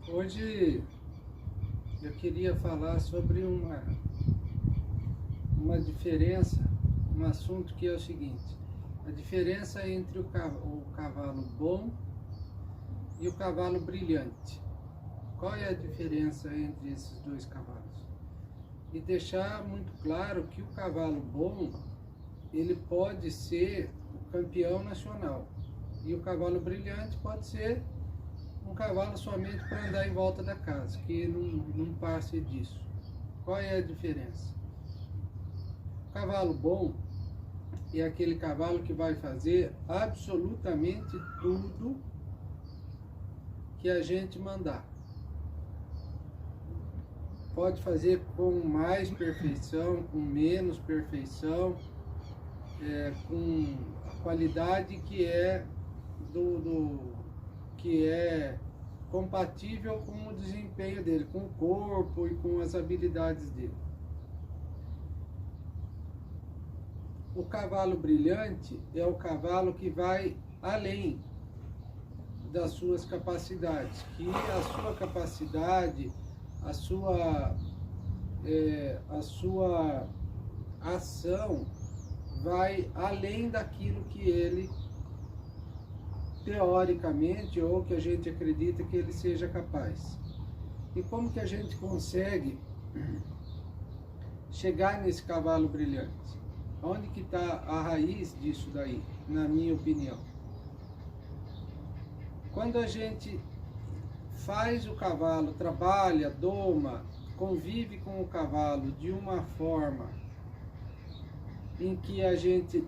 Hoje eu queria falar sobre uma diferença, um assunto que é o seguinte: a diferença entre o cavalo bom e o cavalo brilhante. Qual é a diferença entre esses dois cavalos? E deixar muito claro que o cavalo bom, ele pode ser o campeão nacional, e o cavalo brilhante pode ser um cavalo somente para andar em volta da casa, que não passe disso. Qual é a diferença? O cavalo bom é aquele cavalo que vai fazer absolutamente tudo que a gente mandar. Pode fazer com mais perfeição, com menos perfeição, com a qualidade que é que é compatível com o desempenho dele, com o corpo e com as habilidades dele. O cavalo brilhante é o cavalo que vai além das suas capacidades, que a sua capacidade, a sua ação vai além daquilo que ele teoricamente, ou que a gente acredita que ele seja capaz. E como que a gente consegue chegar nesse cavalo brilhante? Onde que está a raiz disso daí, na minha opinião? Quando a gente faz o cavalo, trabalha, doma, convive com o cavalo de uma forma em que a gente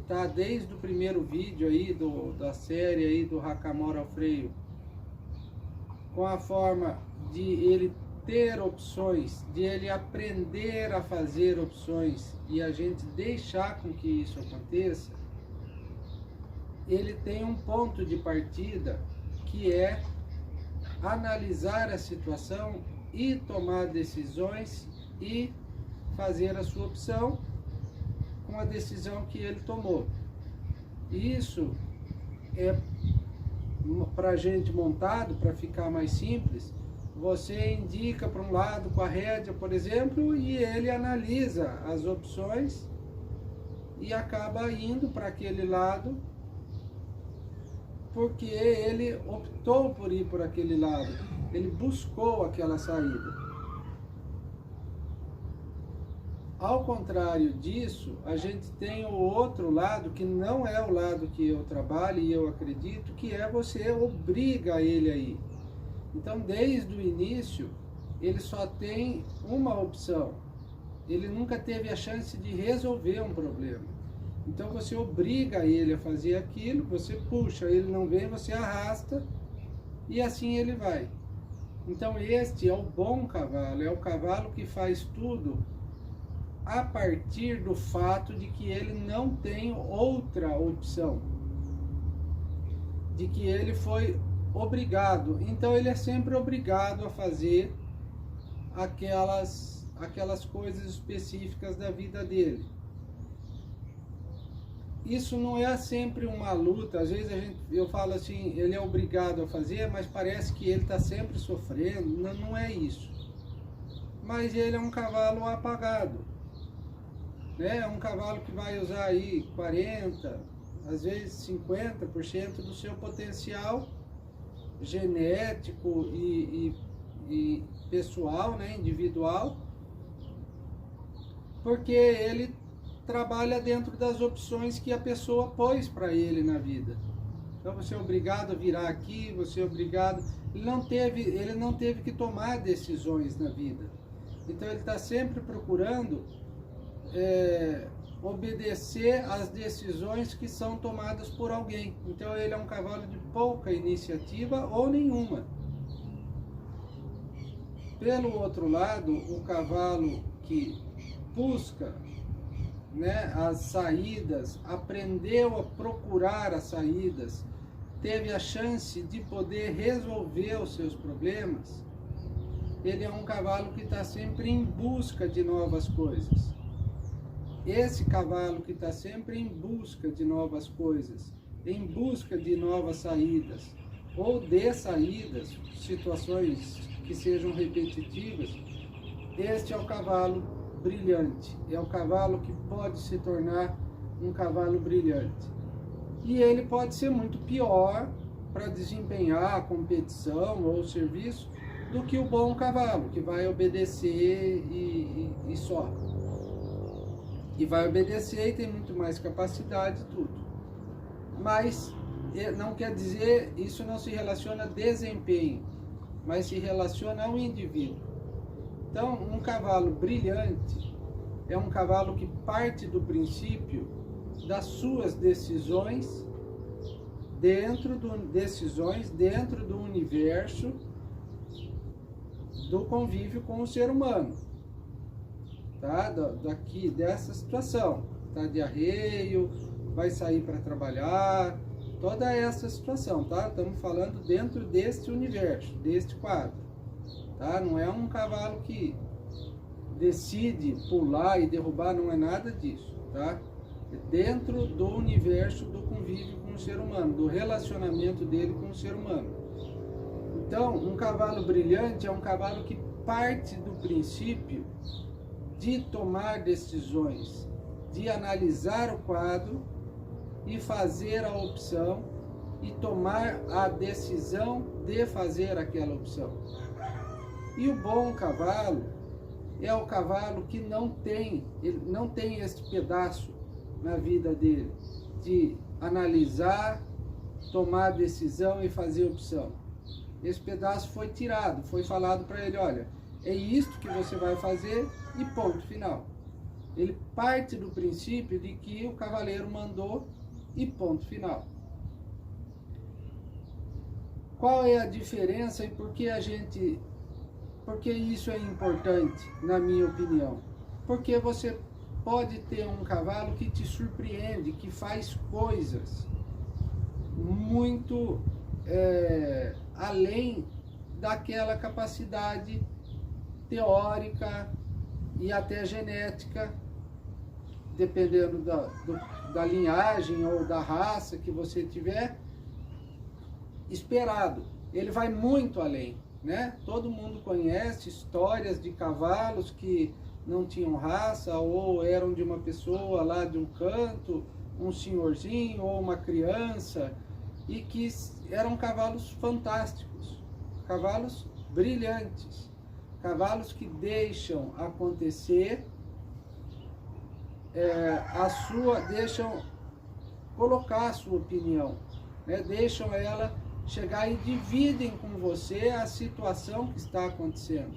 tá desde o primeiro vídeo aí da série aí do Hackamore ao freio, com a forma de ele ter opções, de ele aprender a fazer opções e a gente deixar com que isso aconteça, ele tem um ponto de partida que é analisar a situação e tomar decisões e fazer a sua opção com a decisão que ele tomou. Isso é para gente montado, para ficar mais simples. Você indica para um lado com a rédea, por exemplo, e ele analisa as opções e acaba indo para aquele lado porque ele optou por ir por aquele lado, ele buscou aquela saída. Ao contrário disso, a gente tem o outro lado, que não é o lado que eu trabalho e eu acredito, que é você obriga ele a ir. Então, desde o início, ele só tem uma opção. Ele nunca teve a chance de resolver um problema. Então, você obriga ele a fazer aquilo, você puxa, ele não vem, você arrasta e assim ele vai. Então, este é o bom cavalo, é o cavalo que faz tudo a partir do fato de que ele não tem outra opção, de que ele foi obrigado. Então ele é sempre obrigado a fazer aquelas coisas específicas da vida dele. Isso não é sempre uma luta. Às vezes eu falo assim, ele é obrigado a fazer, mas parece que ele está sempre sofrendo. Não é isso. Mas ele é um cavalo apagado. É um cavalo que vai usar aí 40%, às vezes 50% do seu potencial genético e pessoal, né, individual, porque ele trabalha dentro das opções que a pessoa pôs para ele na vida. Então você é obrigado a virar aqui, você é obrigado... Ele não teve que tomar decisões na vida. Então ele está sempre procurando obedecer às decisões que são tomadas por alguém. Então ele é um cavalo de pouca iniciativa ou nenhuma. Pelo outro lado, o cavalo que busca, né, as saídas, aprendeu a procurar as saídas, teve a chance de poder resolver os seus problemas, ele é um cavalo que está sempre em busca de novas coisas. Esse cavalo que está sempre em busca de novas coisas, em busca de novas saídas, ou de saídas, situações que sejam repetitivas, este é o cavalo brilhante, é o cavalo que pode se tornar um cavalo brilhante. E ele pode ser muito pior para desempenhar a competição ou o serviço do que o bom cavalo, que vai obedecer e só. E vai obedecer e tem muito mais capacidade e tudo. Mas não quer dizer, isso não se relaciona a desempenho, mas se relaciona ao indivíduo. Então, um cavalo brilhante é um cavalo que parte do princípio das suas decisões dentro do universo do convívio com o ser humano, tá? Dessa situação, tá? De arreio, vai sair para trabalhar, toda essa situação, tá? Estamos falando dentro deste universo, deste quadro, tá? Não é um cavalo que decide pular e derrubar, não é nada disso, tá? É dentro do universo do convívio com o ser humano, do relacionamento dele com o ser humano. Então, um cavalo brilhante é um cavalo que parte do princípio de tomar decisões, de analisar o quadro e fazer a opção e tomar a decisão de fazer aquela opção. E o bom cavalo é o cavalo que ele não tem esse pedaço na vida dele de analisar, tomar decisão e fazer opção. Esse pedaço foi tirado, foi falado para ele, olha, é isto que você vai fazer e ponto final. Ele parte do princípio de que o cavaleiro mandou e ponto final. Qual é a diferença e por que isso é importante, na minha opinião? Porque você pode ter um cavalo que te surpreende, que faz coisas muito além daquela capacidade teórica e até genética, dependendo da linhagem ou da raça que você tiver, esperado. Ele vai muito além, né? Todo mundo conhece histórias de cavalos que não tinham raça ou eram de uma pessoa lá de um canto, um senhorzinho ou uma criança, e que eram cavalos fantásticos, cavalos brilhantes, cavalos que deixam acontecer deixam colocar a sua opinião, né? Deixam ela chegar e dividem com você a situação que está acontecendo.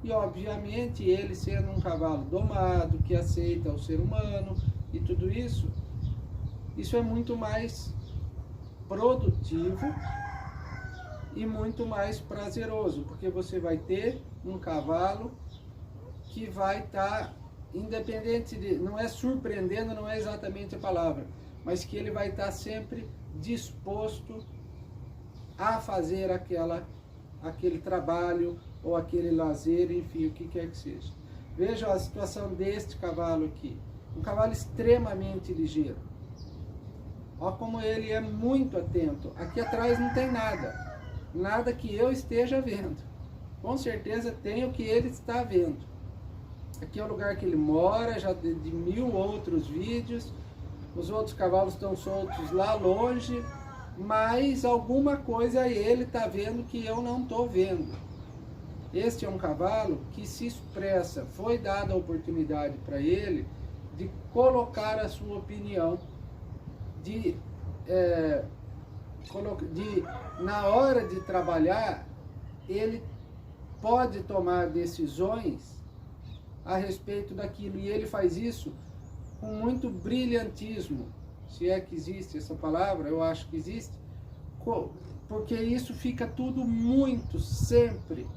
E obviamente ele sendo um cavalo domado, que aceita o ser humano e tudo isso é muito mais produtivo e muito mais prazeroso, porque você vai ter um cavalo que vai estar independente não é surpreendendo, não é exatamente a palavra, mas que ele vai estar sempre disposto a fazer aquele trabalho ou aquele lazer, enfim, o que quer que seja. Veja a situação deste cavalo aqui, um cavalo extremamente ligeiro. Olha como ele é muito atento. Aqui atrás não tem nada que eu esteja vendo. Com certeza tem o que ele está vendo. Aqui é o lugar que ele mora, já de 1000 outros vídeos. Os outros cavalos estão soltos lá longe, mas alguma coisa ele está vendo que eu não estou vendo. Este é um cavalo que se expressa, foi dada a oportunidade para ele de colocar a sua opinião, na hora de trabalhar, ele pode tomar decisões a respeito daquilo, e ele faz isso com muito brilhantismo, se é que existe essa palavra, eu acho que existe, porque isso fica tudo muito, sempre,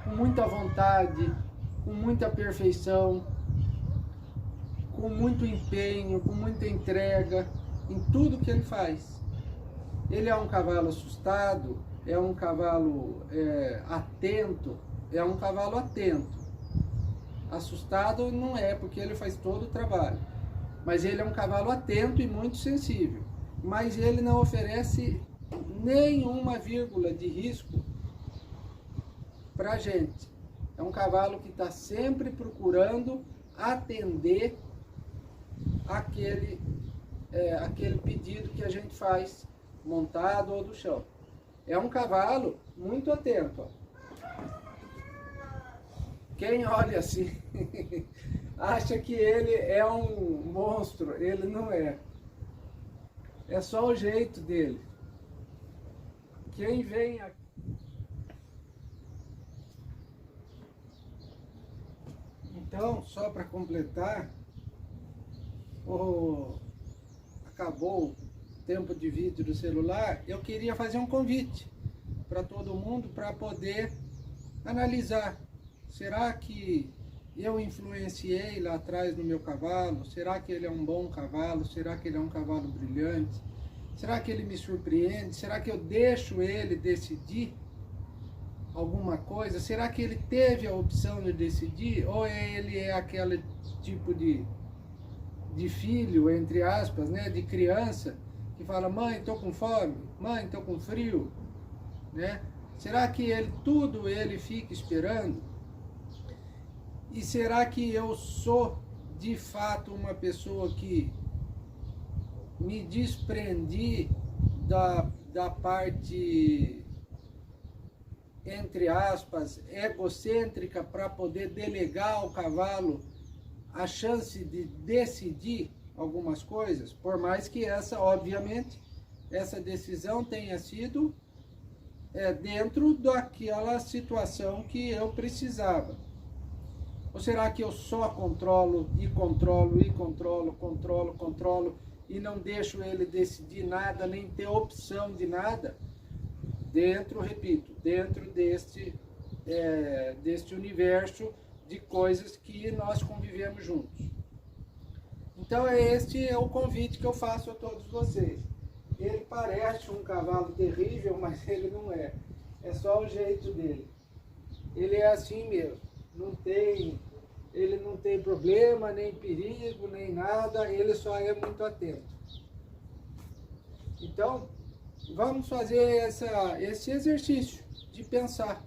com muita vontade, com muita perfeição, com muito empenho, com muita entrega em tudo que ele faz. Ele é um cavalo assustado, é um cavalo atento, é um cavalo atento. Assustado não é, porque ele faz todo o trabalho, mas ele é um cavalo atento e muito sensível, mas ele não oferece nenhuma vírgula de risco para a gente. É um cavalo que está sempre procurando atender aquele pedido que a gente faz, montado ou do chão. É um cavalo muito atento. Ó. Quem olha assim acha que ele é um monstro, ele não é. É só o jeito dele. Quem vem aqui... Então, só para completar, acabou o tempo de vídeo do celular, eu queria fazer um convite para todo mundo para poder analisar. Será que eu influenciei lá atrás no meu cavalo? Será que ele é um bom cavalo? Será que ele é um cavalo brilhante? Será que ele me surpreende? Será que eu deixo ele decidir alguma coisa? Será que ele teve a opção de decidir? Ou ele é aquele tipo de filho, entre aspas, né, de criança, que fala, mãe, tô com fome, mãe, tô com frio, né? Será que tudo ele fica esperando? E será que eu sou, de fato, uma pessoa que me desprendi da parte, entre aspas, egocêntrica, para poder delegar ao cavalo a chance de decidir algumas coisas, por mais que obviamente, essa decisão tenha sido dentro daquela situação que eu precisava. Ou será que eu só controlo e não deixo ele decidir nada, nem ter opção de nada? Repito, dentro deste universo de coisas que nós convivemos juntos. Então este é o convite que eu faço a todos vocês. Ele parece um cavalo terrível, mas ele não é. É só o jeito dele. Ele é assim mesmo. Ele não tem problema, nem perigo, nem nada. Ele só é muito atento. Então, vamos fazer esse exercício de pensar.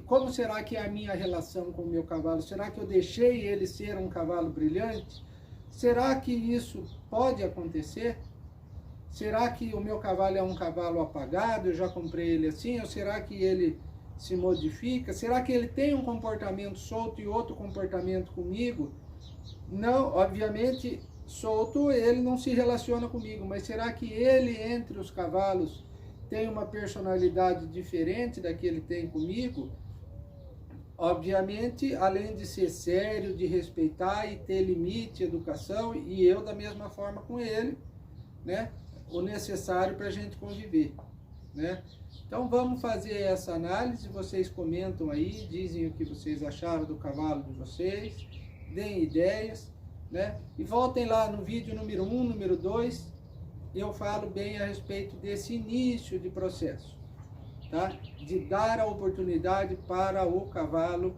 Como será que é a minha relação com o meu cavalo? Será que eu deixei ele ser um cavalo brilhante? Será que isso pode acontecer? Será que o meu cavalo é um cavalo apagado? Eu já comprei ele assim? Ou será que ele se modifica? Será que ele tem um comportamento solto e outro comportamento comigo? Não, obviamente, solto ele não se relaciona comigo, mas será que ele, entre os cavalos, tem uma personalidade diferente da que ele tem comigo? Obviamente, além de ser sério, de respeitar e ter limite, educação, e eu da mesma forma com ele, né? O necessário para a gente conviver, né? Então vamos fazer essa análise, vocês comentam aí, dizem o que vocês acharam do cavalo de vocês, deem ideias, né? E voltem lá no vídeo número 1, número 2, eu falo bem a respeito desse início de processo, tá? De dar a oportunidade para o cavalo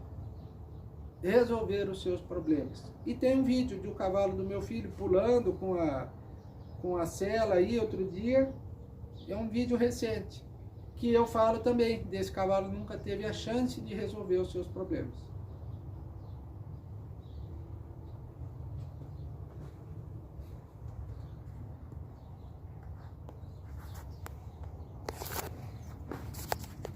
resolver os seus problemas. E tem um vídeo do cavalo do meu filho pulando com a sela aí outro dia, é um vídeo recente, que eu falo também desse cavalo nunca teve a chance de resolver os seus problemas.